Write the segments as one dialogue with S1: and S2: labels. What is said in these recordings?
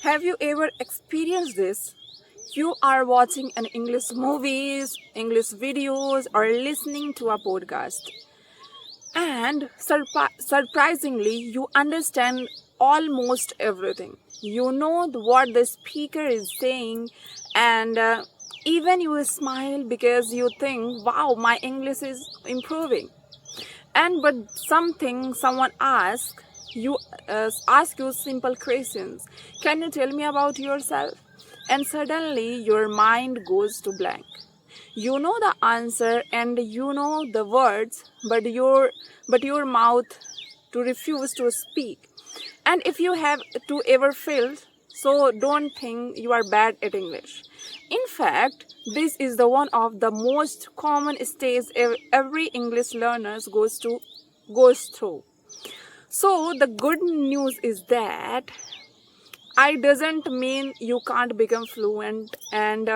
S1: Have you ever experienced this? You are watching an English movies, English videos, or listening to a podcast. And surprisingly, you understand almost everything. You know what the speaker is saying, and even you smile because you think, wow, my English is improving. And but someone ask you simple questions. Can you tell me about yourself? And suddenly your mind goes to blank. You know the answer and you know the words, but your mouth to refuse to speak. And if you have to ever failed, so don't think you are bad at English. In fact, this is the one of the most common stages every English learner goes through. So the good news is that I doesn't mean you can't become fluent, and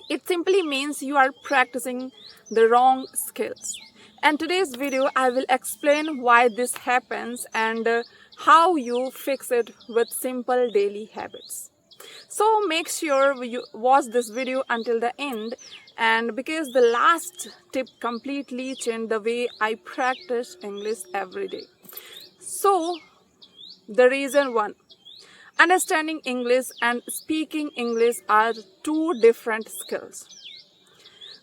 S1: it simply means you are practicing the wrong skills. And today's video, I will explain why this happens and how you fix it with simple daily habits. So make sure you watch this video until the end, and because the last tip completely changed the way I practice English every day. So the reason one, understanding English and speaking English are two different skills.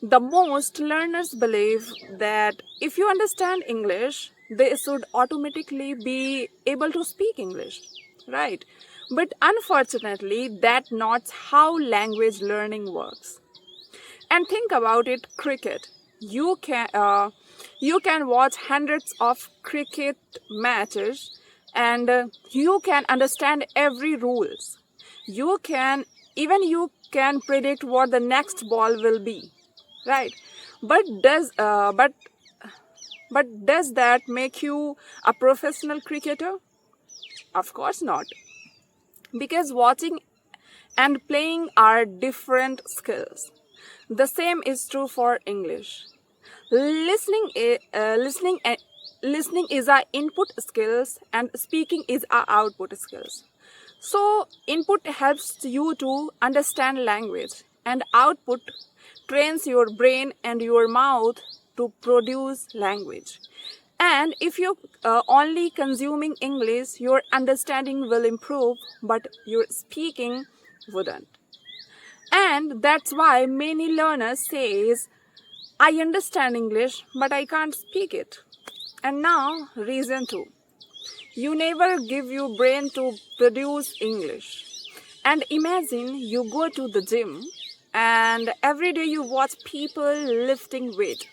S1: The most learners believe that if you understand English, they should automatically be able to speak English, right? But unfortunately, that's not how language learning works. And think about it, cricket. You can watch hundreds of cricket matches, and you can understand every rules. You can predict what the next ball will be, right? But does that make you a professional cricketer? Of course not, because watching and playing are different skills. The same is true for English. Listening is our input skills and speaking is our output skills. So input helps you to understand language, and output trains your brain and your mouth to produce language. And if you only consuming English, your understanding will improve, but your speaking wouldn't. And that's why many learners says, I understand English, but I can't speak it. And now, reason two. You never give your brain to produce English. And imagine you go to the gym and every day you watch people lifting weight.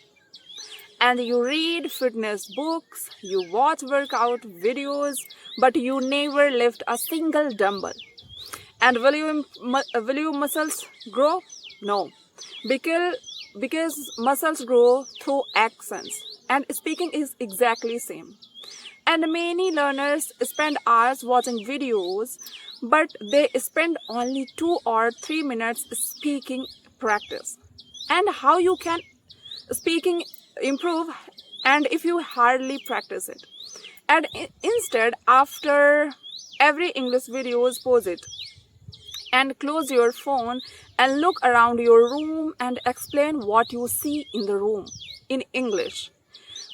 S1: And you read fitness books, you watch workout videos, but you never lift a single dumbbell. And will your muscles grow? No, because muscles grow through actions, and speaking is exactly same. And many learners spend hours watching videos, but they spend only 2 or 3 minutes speaking practice. And how you can speaking improve, and if you hardly practice it? And instead, after every English videos, pause it and close your phone and look around your room and explain what you see in the room in English.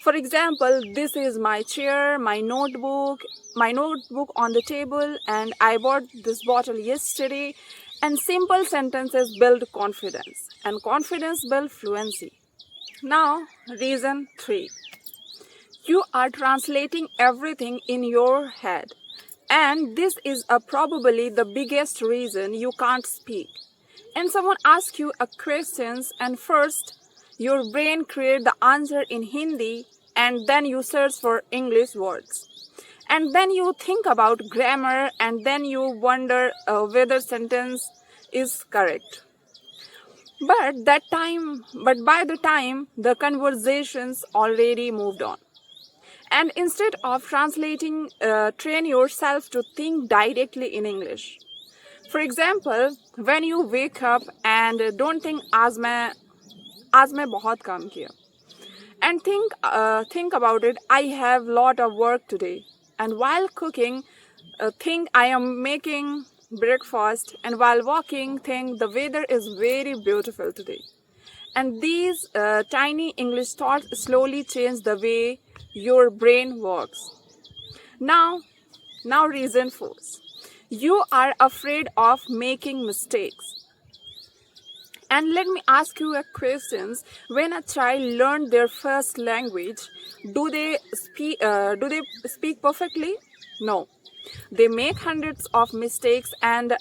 S1: For example, this is my chair, my notebook on the table, and I bought this bottle yesterday. And simple sentences build confidence, and confidence builds fluency. Now, reason 3. You are translating everything in your head. And this is probably the biggest reason you can't speak. And someone asks you a question, and first your brain creates the answer in Hindi, and then you search for English words. And then you think about grammar, and then you wonder whether sentence is correct. But by the time the conversation's already moved on. And instead of translating, train yourself to think directly in English. For example, when you wake up and don't think आज मैं बहुत काम किया, and think about it, I have lot of work today. And while cooking, think I am making breakfast, and while walking, think the weather is very beautiful today. And these tiny English thoughts slowly change the way your brain works. Now, reason 4. You are afraid of making mistakes. And let me ask you a question. When a child learns their first language, do they speak perfectly? No. They make hundreds of mistakes and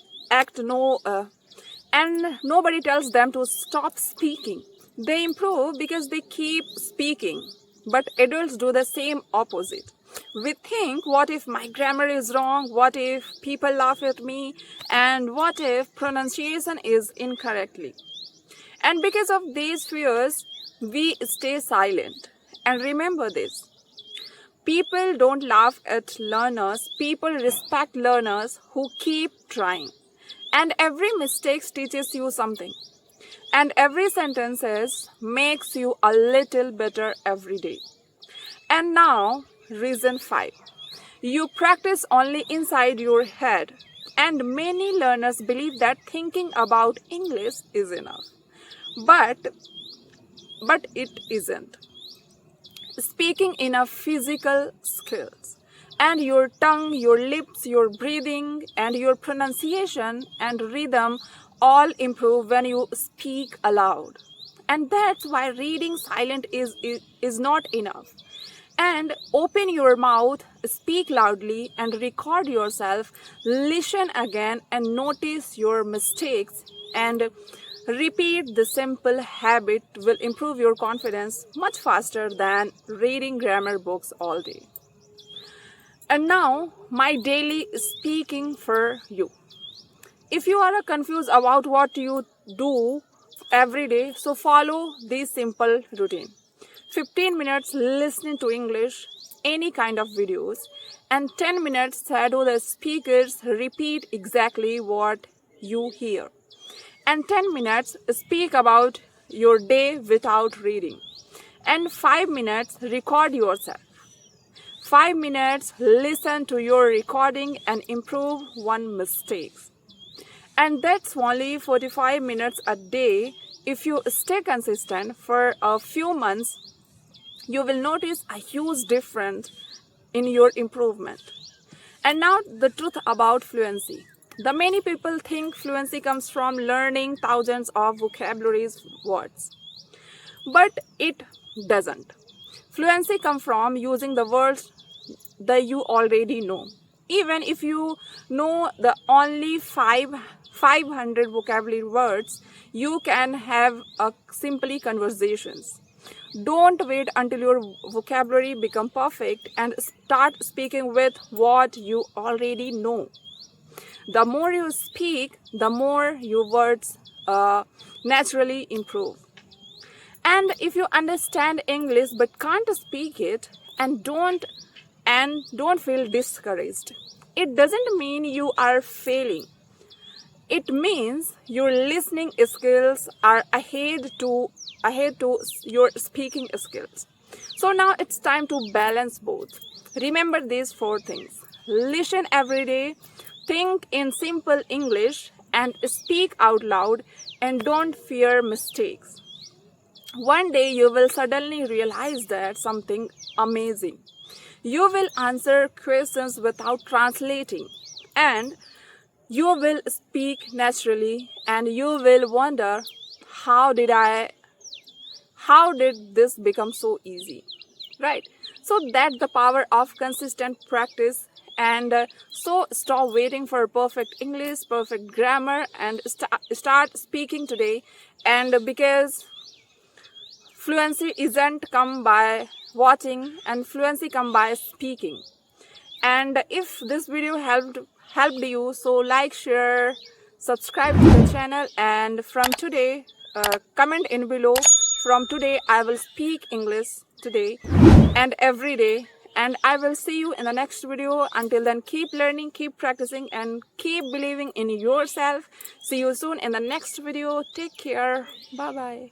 S1: and nobody tells them to stop speaking. They improve because they keep speaking. But adults do the same opposite. We think, what if my grammar is wrong? What if people laugh at me? And what if pronunciation is incorrectly? And because of these fears, we stay silent. And remember this. People don't laugh at learners. People respect learners who keep trying. And every mistake teaches you something. And every sentence makes you a little better every day. And now, reason 5. You practice only inside your head. And many learners believe that thinking about English is enough. But it isn't. Speaking in a physical skills, and your tongue, your lips, your breathing, and your pronunciation and rhythm all improve when you speak aloud. And that's why reading silent is not enough. And open your mouth, speak loudly, and record yourself. Listen again and notice your mistakes, and repeat the simple habit will improve your confidence much faster than reading grammar books all day. And now, my daily speaking for you. If you are confused about what you do every day, so follow this simple routine. 15 minutes listening to English, any kind of videos, and 10 minutes shadow the speakers repeat exactly what you hear. And 10 minutes speak about your day without reading. And 5 minutes record yourself. 5 minutes listen to your recording and improve one mistake. And that's only 45 minutes a day. If you stay consistent for a few months, you will notice a huge difference in your improvement. And now the truth about fluency. The many people think fluency comes from learning thousands of vocabularies words. But it doesn't. Fluency comes from using the words that you already know. Even if you know the only 500 vocabulary words, you can have simply conversations. Don't wait until your vocabulary becomes perfect and start speaking with what you already know. The more you speak, the more your words naturally improve. And if you understand English but can't speak it, and don't feel discouraged, it doesn't mean you are failing. It means your listening skills are ahead to your speaking skills. So now it's time to balance both. Remember these 4 things. Listen every day, think in simple English, and speak out loud, and don't fear mistakes. One day you will suddenly realize that something amazing. You will answer questions without translating, and you will speak naturally, and you will wonder, how did this become so easy? Right? So that's the power of consistent practice. And so stop waiting for perfect English, perfect grammar, and start speaking today. And because fluency isn't come by watching, and fluency come by speaking. And if this video helped you, so like, share, subscribe to the channel, and from today, comment in below. From today, I will speak English today and every day. And I will see you in the next video. Until then, keep learning, keep practicing, and keep believing in yourself. See you soon in the next video. Take care. Bye-bye.